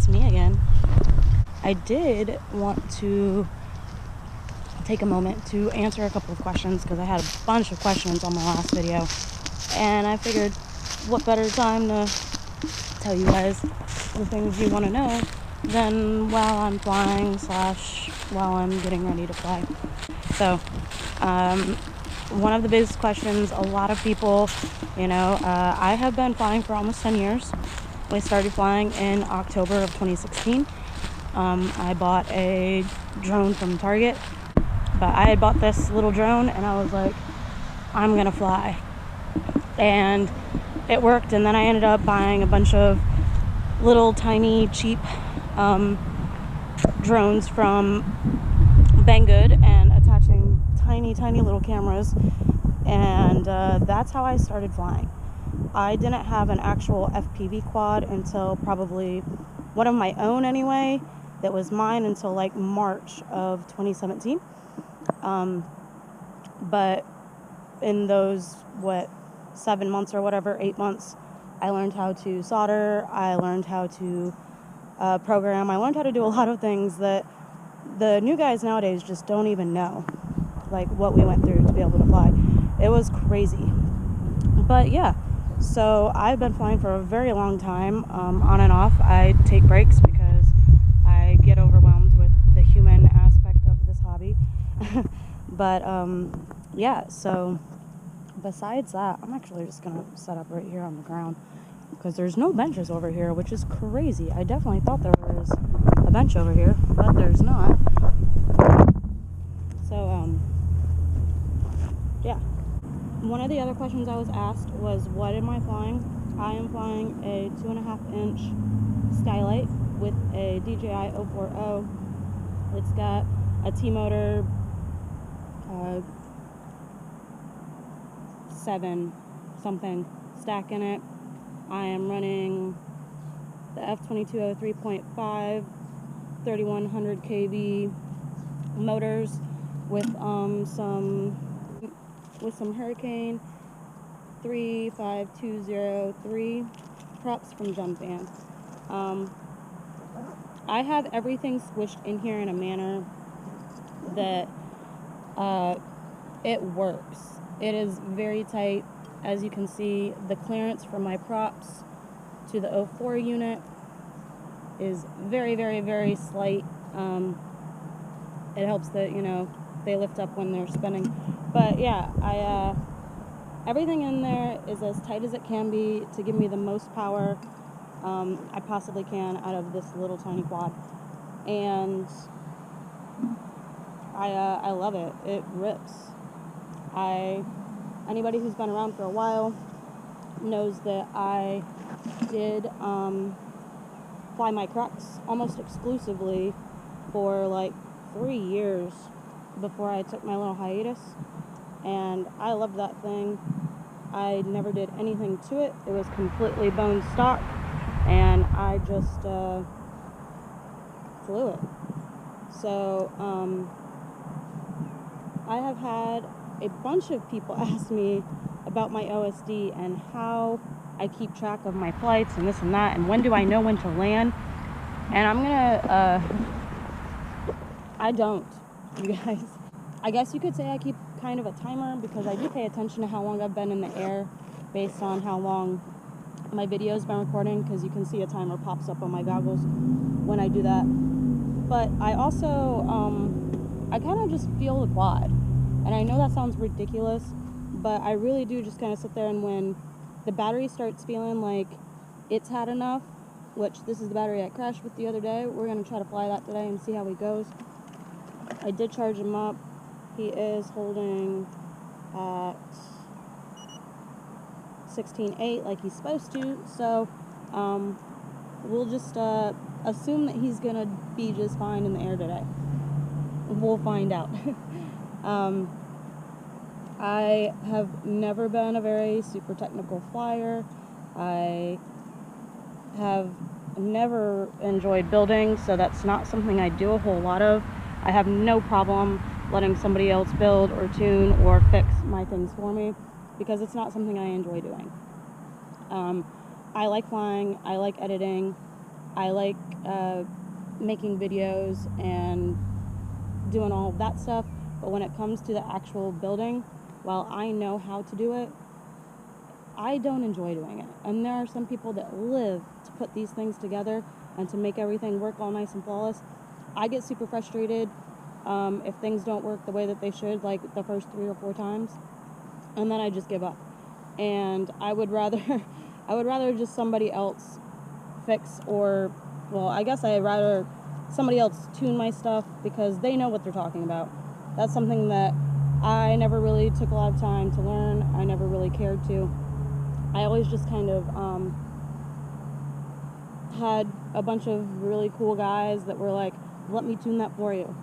me again. I did want to take a moment to answer a couple of questions because I had a bunch of questions on my last video, and I figured what better time to tell you guys the things you want to know than while I'm flying / while I'm getting ready to fly. So one of the biggest questions, a lot of people, I have been flying for almost 10 years. I started flying in October of 2016. I bought a drone from Target, but I had bought this little drone and I was like, I'm gonna fly, and it worked. And then I ended up buying a bunch of little tiny cheap drones from Banggood and attaching tiny little cameras, and that's how I started flying. I didn't have an actual FPV quad until probably one of my own anyway, that was mine, until like March of 2017. But in those 7 months or whatever, 8 months, I learned how to solder, I learned how to program, I learned how to do a lot of things that the new guys nowadays just don't even know, like what we went through to be able to fly. It was crazy. But yeah, so I've been flying for a very long time, on and off. I take breaks because I get overwhelmed with the human aspect of this hobby. But yeah, so besides that, I'm actually just gonna set up right here on the ground because there's no benches over here, which is crazy. I definitely thought there was a bench over here, but there's not. So yeah, one of the other questions I was asked was, what am I flying? I am flying a 2.5-inch skylight with a DJI 040. It's got a T-motor 7 something stack in it. I am running the F22 3.5 3100 kV motors with some Hurricane 35203 props from Jump Band. I have everything squished in here in a manner that it works. It is very tight. As you can see, the clearance from my props to the 04 unit is very, very, very slight. It helps that, they lift up when they're spinning. But yeah, everything in there is as tight as it can be to give me the most power I possibly can out of this little tiny quad. And I love it. It rips. Anybody who's been around for a while knows that I did fly my Crux almost exclusively for like 3 years before I took my little hiatus, and I loved that thing. I never did anything to it. It was completely bone stock, and I just flew it. So I have had a bunch of people ask me about my OSD and how I keep track of my flights and this and that, and when do I know when to land. And I'm gonna I don't, you guys. I guess you could say I keep kind of a timer, because I do pay attention to how long I've been in the air based on how long my video's been recording, because you can see a timer pops up on my goggles when I do that. But I also I kind of just feel the quad. And I know that sounds ridiculous, but I really do just kind of sit there, and when the battery starts feeling like it's had enough, which this is the battery I crashed with the other day, we're going to try to fly that today and see how he goes. I did charge him up. He is holding at 16.8 like he's supposed to, so we'll just assume that he's going to be just fine in the air today. We'll find out. I have never been a very super technical flyer. I have never enjoyed building, so that's not something I do a whole lot of. I have no problem letting somebody else build or tune or fix my things for me, because it's not something I enjoy doing. I like flying, I like editing, I like making videos and doing all of that stuff, but when it comes to the actual building, while I know how to do it, I don't enjoy doing it. And there are some people that live to put these things together and to make everything work all nice and flawless. I get super frustrated if things don't work the way that they should, like the first 3 or 4 times, and then I just give up. And I would rather just somebody else fix, or, well, I guess I'd rather somebody else tune my stuff because they know what they're talking about. That's something that I never really took a lot of time to learn. I never really cared to. I always just kind of had a bunch of really cool guys that were like, let me tune that for you.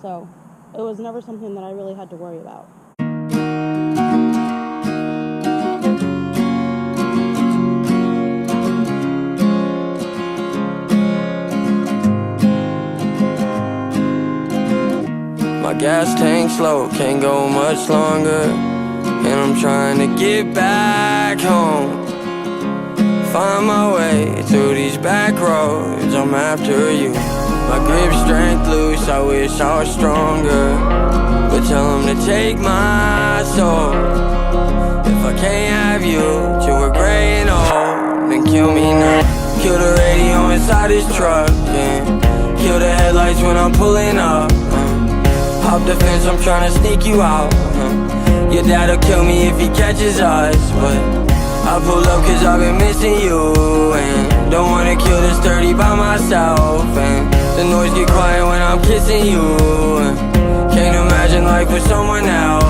So it was never something that I really had to worry about. My gas tank's low, can't go much longer, and I'm trying to get back home. Find my way through these back roads, I'm after you. My grip strength loose, I wish I was stronger, but tell them to take my soul. If I can't have you till we're gray and old, then kill me now. Kill the radio inside this truck, and kill the headlights when I'm pulling up. Hop the fence, I'm tryna sneak you out. Your dad'll kill me if he catches us, but I pull up cause I've been missing you, and don't wanna kill this 30 by myself, and the noise get quiet when I'm kissing you, and can't imagine life with someone else.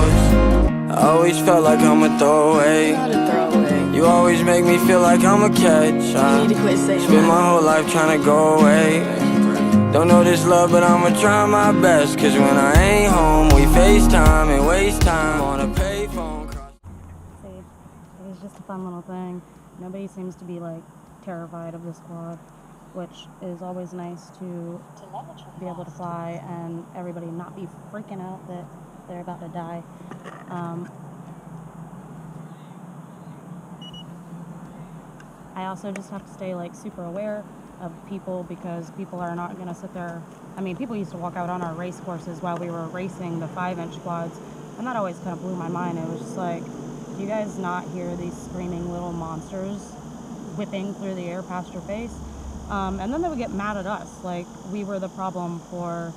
I always felt like I'm a throwaway. You always make me feel like I'm a catch. I spend my whole life tryna go away. Don't know this love, but I'ma try my best, cause when I ain't home, we FaceTime and waste time on a payphone. See, it was just a fun little thing. Nobody seems to be like terrified of this quad, which is always nice to be able to fly and everybody not be freaking out that they're about to die. I also just have to stay like super aware of people, because people are not going to sit there. I mean, people used to walk out on our race courses while we were racing the 5-inch quads, and that always kind of blew my mind. It was just like, do you guys not hear these screaming little monsters whipping through the air past your face? And then they would get mad at us, like we were the problem for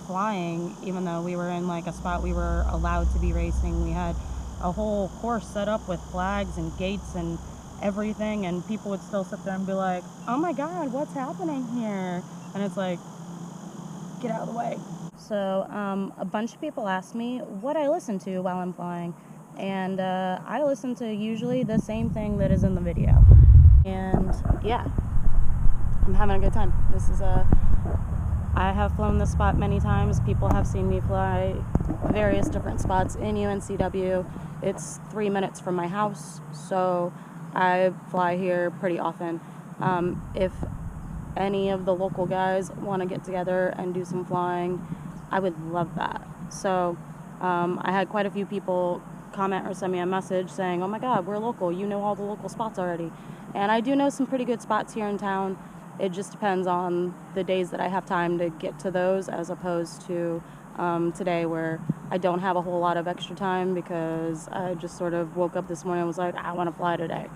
flying, even though we were in like a spot we were allowed to be racing. We had a whole course set up with flags and gates and everything, and people would still sit there and be like, oh my god, what's happening here? And it's like, get out of the way. So a bunch of people ask me what I listen to while I'm flying, and I listen to usually the same thing that is in the video. And yeah, I'm having a good time. This is I have flown this spot many times. People have seen me fly various different spots in UNCW. It's 3 minutes from my house, so I fly here pretty often. If any of the local guys want to get together and do some flying, I would love that. So I had quite a few people comment or send me a message saying, oh my god, we're local, you know all the local spots already. And I do know some pretty good spots here in town. It just depends on the days that I have time to get to those, as opposed to today, where I don't have a whole lot of extra time because I just sort of woke up this morning and was like, I want to fly today.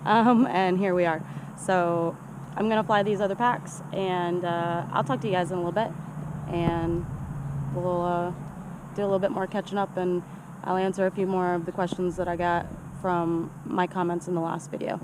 And here we are. So I'm going to fly these other packs, and I'll talk to you guys in a little bit, and we'll do a little bit more catching up, and I'll answer a few more of the questions that I got from my comments in the last video.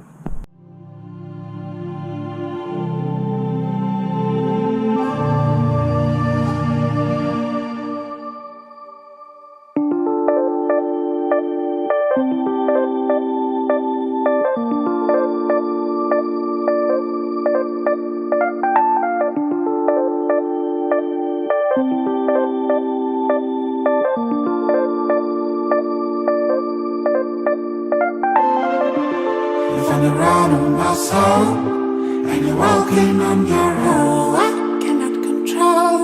Around on my soul, and you're walking on your own. I cannot control.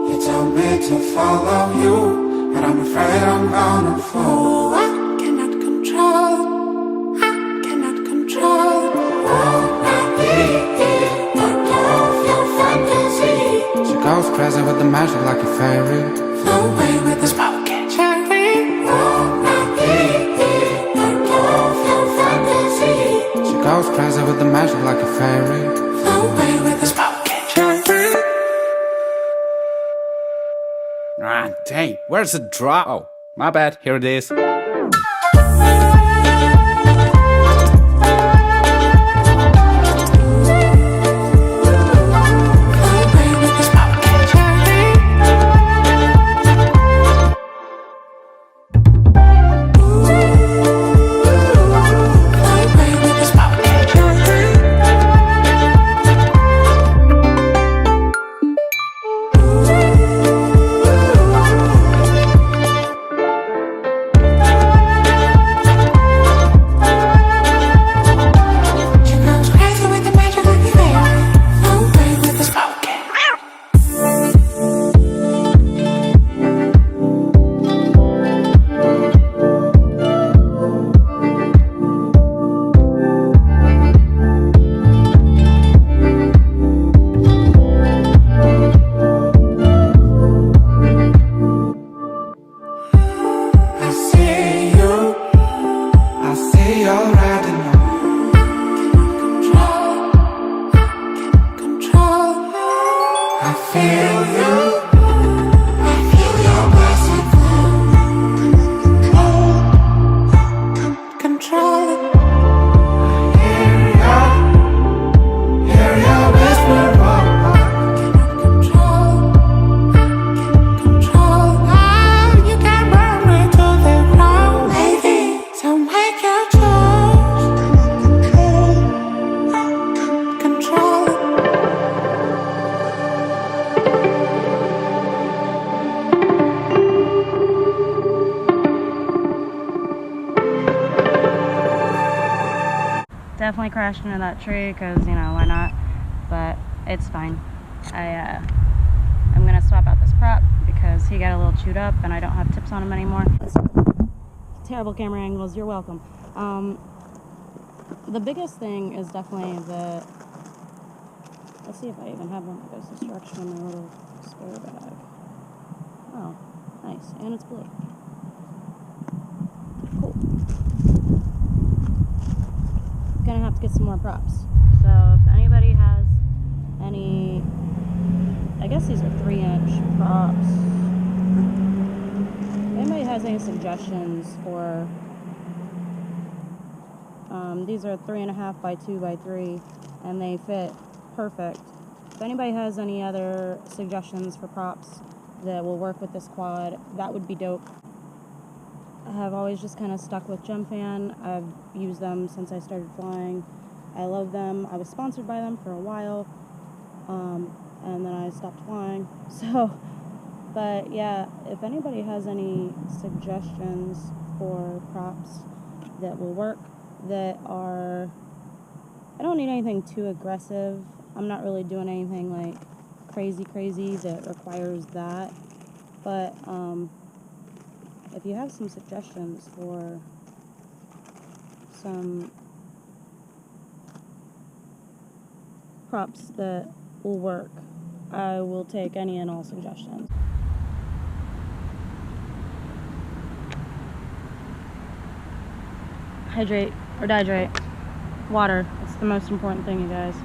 You told me to follow you, but I'm afraid I'm gonna fall. I cannot control. crazy with the magic like a fairy. Flow away with the smoking cherry. Ah, dang, where's the drop? Oh, my bad, here it is. Definitely crashed into that tree because, you know, why not? But it's fine. I'm gonna swap out this prop because he got a little chewed up and I don't have tips on him anymore. Terrible camera angles, you're welcome. The biggest thing is definitely the, let's see if I even have one of those instructions in my little spare bag. Oh, nice, and it's blue. Cool. Gonna have to get some more props. So if anybody has any, I guess these are 3-inch props. If anybody has any suggestions for, these are 3.5 by 2 by 3 and they fit perfect. If anybody has any other suggestions for props that will work with this quad, that would be dope. I have always just kind of stuck with Gem Fan. I've used them since I started flying. I love them. I was sponsored by them for a while, and then I stopped flying. So, but yeah, if anybody has any suggestions for props that will work, that are, I don't need anything too aggressive. I'm not really doing anything like crazy that requires that, but if you have some suggestions for some props that will work, I will take any and all suggestions. Hydrate or dehydrate. Water. It's the most important thing, you guys.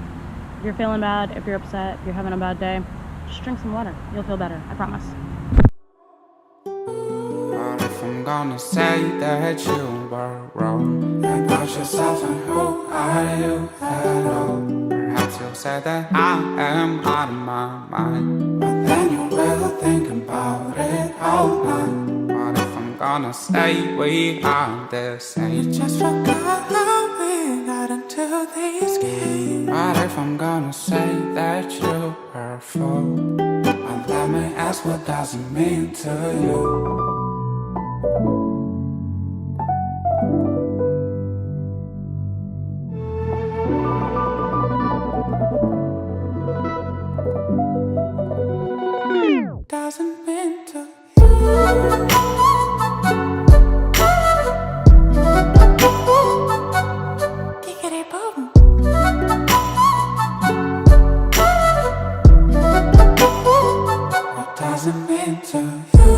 If you're feeling bad, if you're upset, if you're having a bad day, just drink some water. You'll feel better. I promise. I'm gonna say that you were wrong about yourself and who are you at all. Perhaps you'll say that I am out of my mind, but then you will think about it all night. What if I'm gonna say we are the same? You just forgot how we got into these games. What if I'm gonna say that you were a fool? Well, let me ask, what does it mean to you? Doesn't mean to you. Giggity boom. What doesn't mean to you?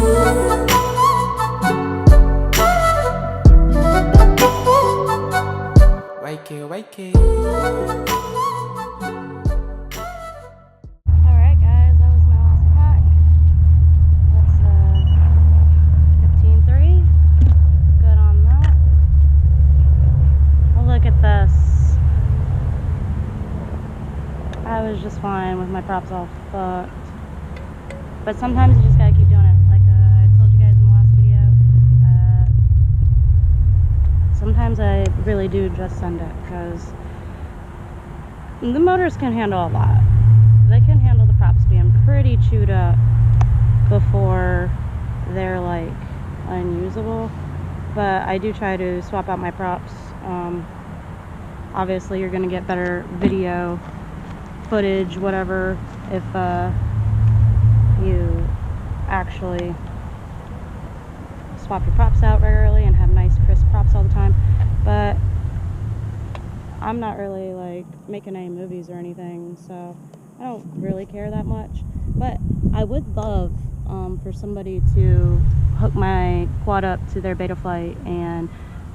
Wakey, wakey. my props all fucked. But sometimes you just gotta keep doing it. Like I told you guys in the last video, sometimes I really do just send it, because the motors can handle a lot. They can handle the props being pretty chewed up before they're like unusable. But I do try to swap out my props. Obviously you're gonna get better video footage, whatever, if you actually swap your props out regularly and have nice crisp props all the time. But I'm not really like making any movies or anything, so I don't really care that much. But I would love for somebody to hook my quad up to their Betaflight and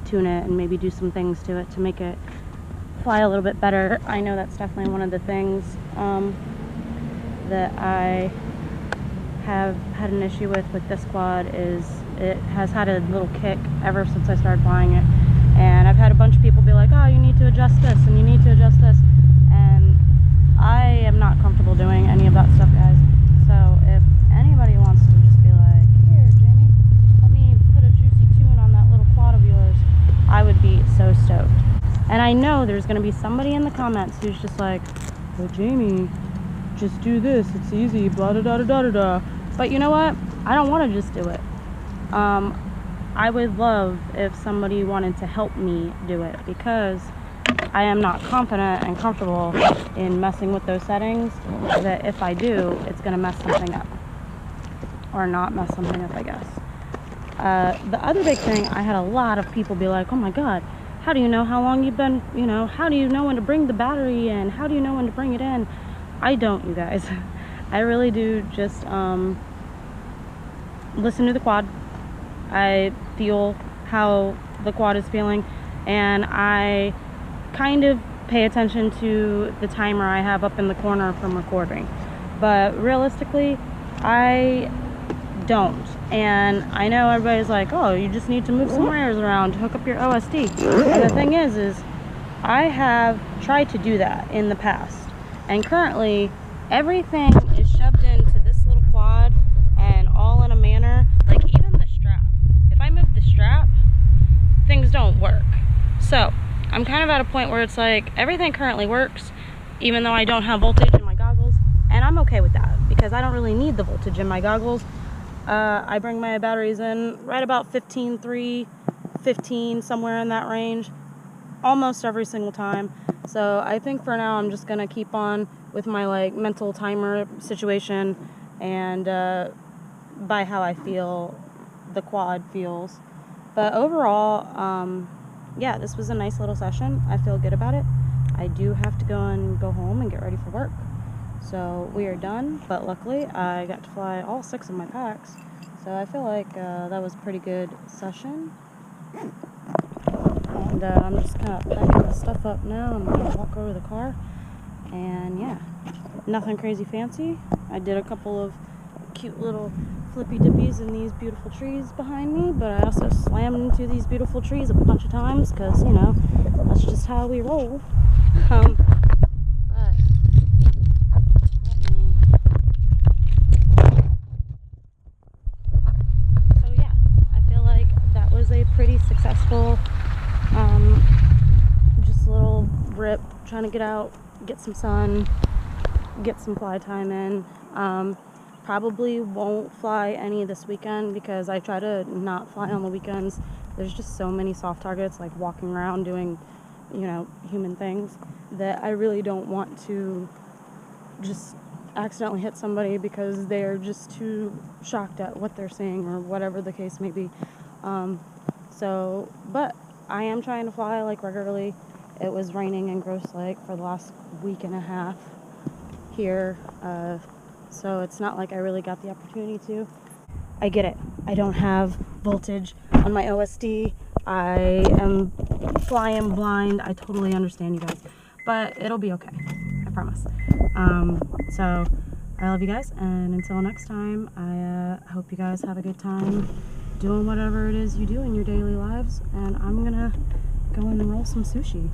tune it and maybe do some things to it to make it fly a little bit better. I know that's definitely one of the things that I have had an issue with this quad, is it has had a little kick ever since I started flying it. And I've had a bunch of people be like, oh, you need to adjust this and you need to adjust this. And I am not comfortable doing any of that stuff, guys. So if anybody wants to just be like, here, Jamie, let me put a juicy tune on that little quad of yours, I would be so stoked. And I know there's going to be somebody in the comments who's just like, well, Jamie, just do this. It's easy, blah, da, da, da, da, da. But you know what? I don't want to just do it. I would love if somebody wanted to help me do it, because I am not confident and comfortable in messing with those settings, that if I do, it's going to mess something up. Or not mess something up, I guess. The other big thing, I had a lot of people be like, oh my god, how do you know how long you've been, you know, how do you know when to bring the battery in? How do you know when to bring it in? I don't, you guys. I really do just listen to the quad. I feel how the quad is feeling, and I kind of pay attention to the timer I have up in the corner from recording. But realistically, I don't. And I know everybody's like, oh, you just need to move some wires around to hook up your OSD. And the thing is I have tried to do that in the past. And currently, everything is shoved into this little quad and all in a manner, like even the strap. If I move the strap, things don't work. So I'm kind of at a point where it's like everything currently works, even though I don't have voltage in my goggles. And I'm okay with that, because I don't really need the voltage in my goggles. I bring my batteries in right about 15.3, 15, somewhere in that range, almost every single time. So I think for now I'm just gonna keep on with my like mental timer situation, and by how I feel the quad feels. But overall, yeah, this was a nice little session. I feel good about it. I do have to go home and get ready for work. So we are done, but luckily I got to fly all 6 of my packs. So I feel like that was a pretty good session. And I'm just kind of packing the stuff up now. I'm going to walk over the car. And yeah, nothing crazy fancy. I did a couple of cute little flippy dippies in these beautiful trees behind me, but I also slammed into these beautiful trees a bunch of times, because, you know, that's just how we roll. So yeah, I feel like that was a pretty successful just a little rip, trying to get out, get some sun, get some fly time in. Probably won't fly any this weekend, because I try to not fly on the weekends. There's just so many soft targets, like walking around doing, you know, human things, that I really don't want to just accidentally hit somebody because they're just too shocked at what they're seeing, or whatever the case may be. But I am trying to fly like regularly. It was raining in Gross Lake for the last week and a half here, so it's not like I really got the opportunity to. I get it. I don't have voltage on my OSD. I am flying blind. I totally understand, you guys. But it'll be okay. I promise. So I love you guys, and until next time, I hope you guys have a good time doing whatever it is you do in your daily lives, and I'm gonna go and roll some sushi.